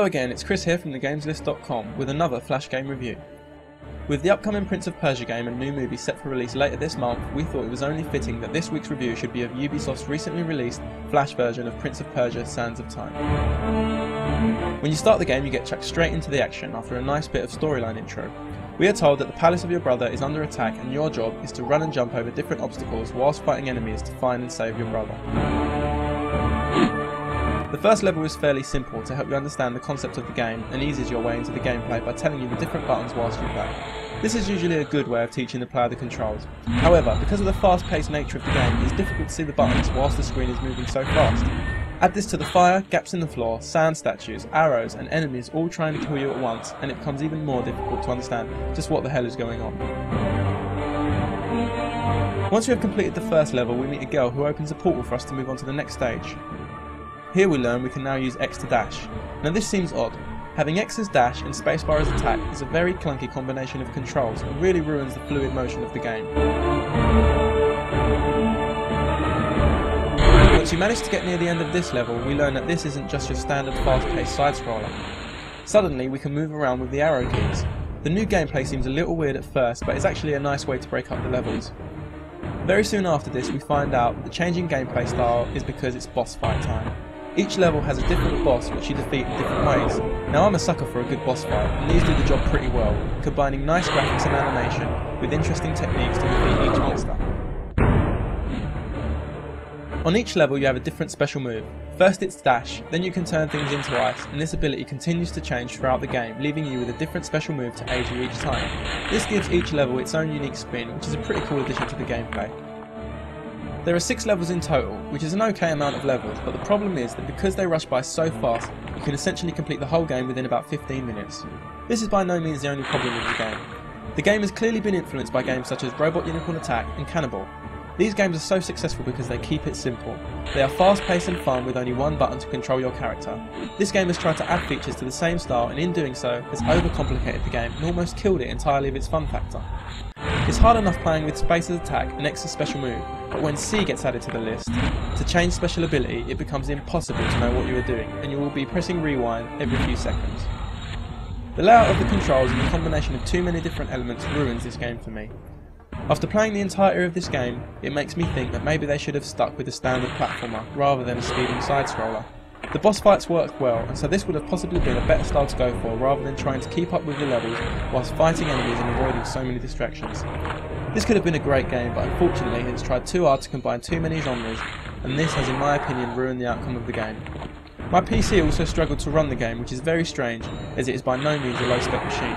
Hello again, it's Chris here from TheGamesList.com with another Flash game review. With the upcoming Prince of Persia game and new movie set for release later this month, we thought it was only fitting that this week's review should be of Ubisoft's recently released Flash version of Prince of Persia: Sands of Time. When you start the game, you get chucked straight into the action after a nice bit of storyline intro. We are told that the palace of your brother is under attack and your job is to run and jump over different obstacles whilst fighting enemies to find and save your brother. The first level is fairly simple to help you understand the concept of the game and eases your way into the gameplay by telling you the different buttons whilst you play. This is usually a good way of teaching the player the controls. However, because of the fast-paced nature of the game, it is difficult to see the buttons whilst the screen is moving so fast. Add this to the fire, gaps in the floor, sand statues, arrows and enemies all trying to kill you at once, and it becomes even more difficult to understand just what the hell is going on. Once we have completed the first level, we meet a girl who opens a portal for us to move on to the next stage. Here we learn we can now use X to dash. Now this seems odd. Having X as dash and spacebar as attack is a very clunky combination of controls and really ruins the fluid motion of the game. Once you manage to get near the end of this level, we learn that this isn't just your standard fast-paced side-scroller. Suddenly we can move around with the arrow keys. The new gameplay seems a little weird at first, but it's actually a nice way to break up the levels. Very soon after this we find out the changing gameplay style is because it's boss fight time. Each level has a different boss which you defeat in different ways. Now I'm a sucker for a good boss fight, and these do the job pretty well, combining nice graphics and animation with interesting techniques to defeat each monster. On each level you have a different special move. First it's dash, then you can turn things into ice, and this ability continues to change throughout the game, leaving you with a different special move to aid you each time. This gives each level its own unique spin, which is a pretty cool addition to the gameplay. There are 6 levels in total, which is an okay amount of levels, but the problem is that because they rush by so fast, you can essentially complete the whole game within about 15 minutes. This is by no means the only problem with the game. The game has clearly been influenced by games such as Robot Unicorn Attack and Cannibal. These games are so successful because they keep it simple. They are fast-paced and fun with only one button to control your character. This game has tried to add features to the same style, and in doing so has overcomplicated the game and almost killed it entirely of its fun factor. It's hard enough playing with space as attack and X as special move, but when C gets added to the list, to change special ability it becomes impossible to know what you are doing, and you will be pressing rewind every few seconds. The layout of the controls and the combination of too many different elements ruins this game for me. After playing the entirety of this game, it makes me think that maybe they should have stuck with a standard platformer rather than a speeding side-scroller. The boss fights worked well, and so this would have possibly been a better style to go for rather than trying to keep up with the levels whilst fighting enemies and avoiding so many distractions. This could have been a great game, but unfortunately it has tried too hard to combine too many genres, and this has in my opinion ruined the outcome of the game. My PC also struggled to run the game, which is very strange as it is by no means a low-spec machine.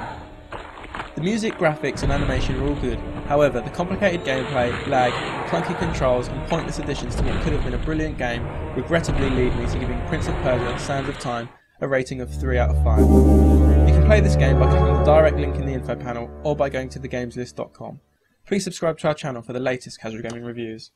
The music, graphics and animation are all good, however the complicated gameplay, lag, clunky controls and pointless additions to what could have been a brilliant game regrettably lead me to giving Prince of Persia: Sands of Time a rating of 3 out of 5. You can play this game by clicking the direct link in the info panel or by going to TheGamesList.com. Please subscribe to our channel for the latest casual gaming reviews.